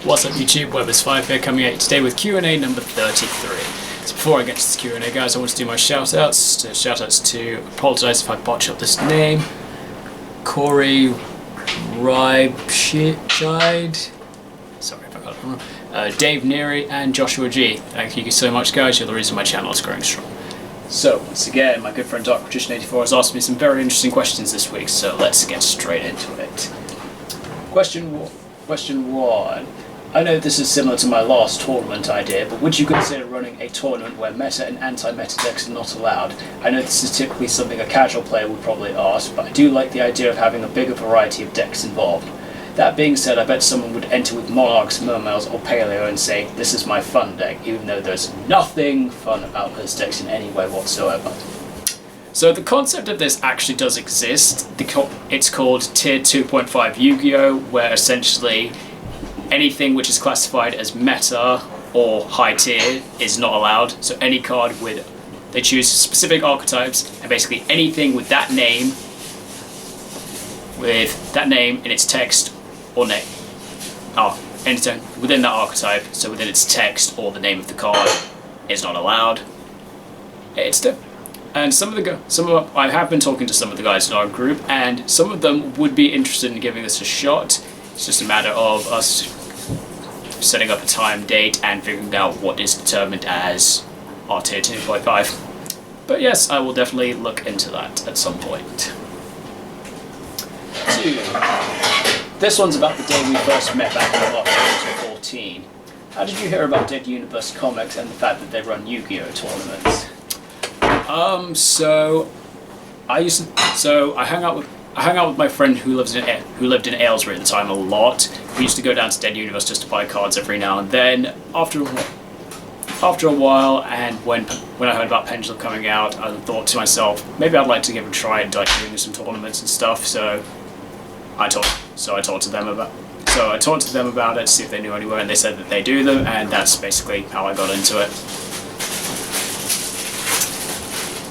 What's up YouTube, Webberz05 here, coming at you today with Q&A number 33. So before I get to this Q&A guys, I want to do my shoutouts to, apologise if I botch up this name, Corey Rybshide, sorry if I got it wrong, Dave Neary and Joshua G. Thank you so much guys, you're the reason my channel is growing strong. So once again, my good friend DarkPatrician84 has asked me some very interesting questions this week, so let's get straight into it. Question 1. I know this is similar to my last tournament idea, but would you consider running a tournament where meta and anti-meta decks are not allowed? I know this is typically something a casual player would probably ask, but I do like the idea of having a bigger variety of decks involved. That being said, I bet someone would enter with Monarchs, Mermails or Paleo and say, this is my fun deck, even though there's nothing fun about those decks in any way whatsoever. So the concept of this actually does exist. It's called Tier 2.5 Yu-Gi-Oh!, where essentially anything which is classified as meta or high tier is not allowed. So any card they choose specific archetypes, and basically anything with that name in its text or name. Anything within that archetype, so within its text or the name of the card, is not allowed. It's different. And I have been talking to some of the guys in our group, and some of them would be interested in giving this a shot. It's just a matter of us setting up a time, date, and figuring out what is determined as our tier 2.5. But yes, I will definitely look into that at some point. 2. This one's about the day we first met back in March 2014. How did you hear about Dead Universe Comics and the fact that they run Yu-Gi-Oh! Tournaments? I hung out with my friend who lived in Aylesbury at the time a lot. We used to go down to Dead Universe just to buy cards every now and then. After a while, and when I heard about Pendulum coming out, I thought to myself, maybe I'd like to give it a try and like doing some tournaments and stuff. So I talked to them about it, see if they knew anywhere, and they said that they do them, and that's basically how I got into it.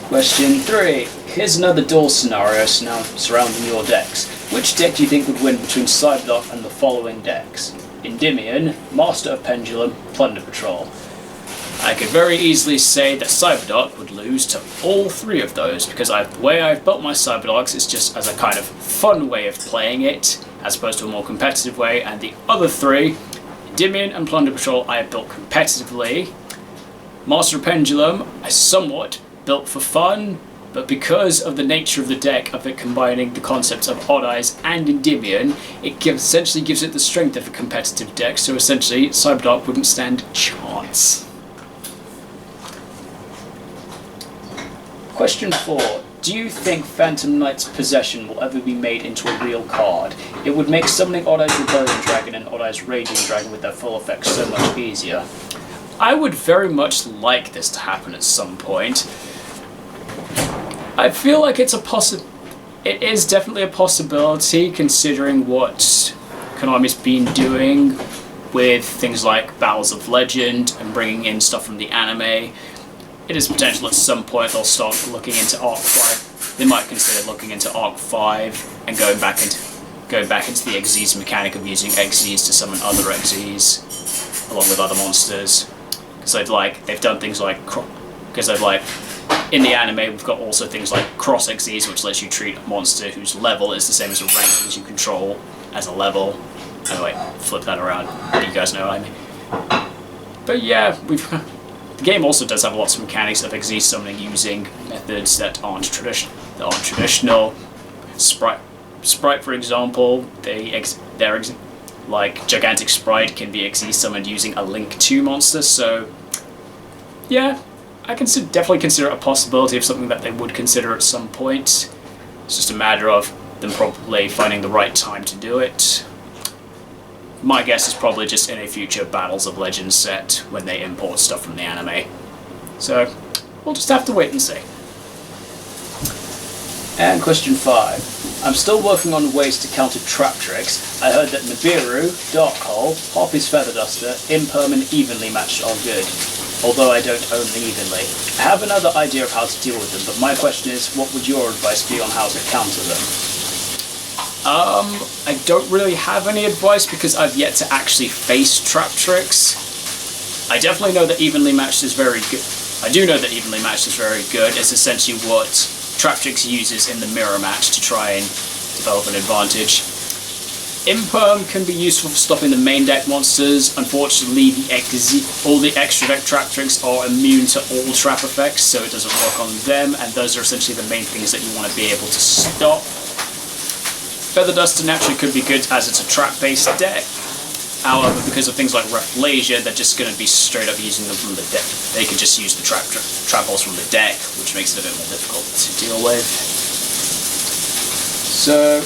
Question 3. Here's another duel scenario now surrounding your decks. Which deck do you think would win between Cyberdock and the following decks? Endymion, Master of Pendulum, Plunder Patrol. I could very easily say that Cyberdock would lose to all three of those, because the way I've built my Cyberdocks is just as a kind of fun way of playing it, as opposed to a more competitive way, and the other three, Endymion and Plunder Patrol, I have built competitively. Master of Pendulum, I somewhat built for fun, but because of the nature of the deck, of it combining the concepts of Odd Eyes and Endymion, it essentially gives it the strength of a competitive deck, so essentially Cyberdock wouldn't stand a chance. Question 4. Do you think Phantom Knight's Possession will ever be made into a real card? It would make summoning Odd Eyes Rebellion Dragon and Odd Eyes Raging Dragon with their full effects so much easier. I would very much like this to happen at some point. I feel like it is definitely a possibility, considering what Konami's been doing with things like Battles of Legend and bringing in stuff from the anime. It is potential at some point they'll start looking into Arc 5. They might consider looking into Arc 5 and going back into the Xyz mechanic of using Xyz to summon other Xyz along with other monsters. Because they've done things like, in the anime we've got also things like Cross Xyz, which lets you treat a monster whose level is the same as a rank that you control as a level. Anyway, flip that around, you guys know what I mean. But yeah, the game also does have lots of mechanics of Xyz summoning using methods that aren't traditional. Sprite, for example, like Gigantic Sprite can be Xyz summoned using a Link 2 monster, so yeah, I can definitely consider it a possibility of something that they would consider at some point. It's just a matter of them probably finding the right time to do it. My guess is probably just in a future Battles of Legends set when they import stuff from the anime. So we'll just have to wait and see. And question 5. I'm still working on ways to counter trap tricks. I heard that Nibiru, Dark Hole, Harpy's Feather Duster, Imperm and Evenly Matched are good, although I don't own them evenly. I have another idea of how to deal with them, but my question is, what would your advice be on how to counter them? I don't really have any advice because I've yet to actually face trap tricks. I definitely know that evenly matched is very good. I do know that evenly matched is very good. It's essentially what trap tricks uses in the mirror match to try and develop an advantage. Imperm can be useful for stopping the main deck monsters. Unfortunately, all the extra deck trap tricks are immune to all trap effects, so it doesn't work on them, and those are essentially the main things that you want to be able to stop. Feather Duster naturally could be good as it's a trap-based deck. However, because of things like Rafflesia, they're just going to be straight up using them from the deck. They can just use the trap holes from the deck, which makes it a bit more difficult to deal with. So,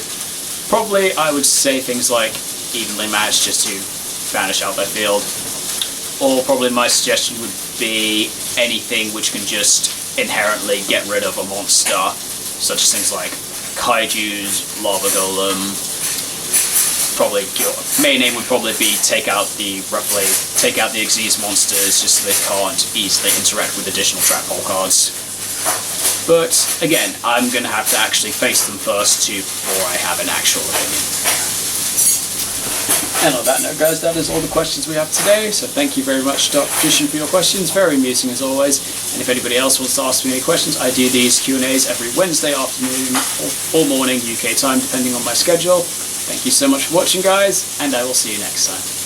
probably I would say things like evenly matched just to banish out their field. Or probably my suggestion would be anything which can just inherently get rid of a monster, such as things like Kaijus, Lava Golem. Probably your main aim would probably be take out the Xyz monsters just so they can't easily interact with additional trap hole cards. But again, I'm going to have to actually face them first before I have an actual opinion. And on that note, guys, that is all the questions we have today. So thank you very much, Dark Magician, for your questions. Very amusing as always. And if anybody else wants to ask me any questions, I do these Q&As every Wednesday afternoon or morning UK time, depending on my schedule. Thank you so much for watching, guys, and I will see you next time.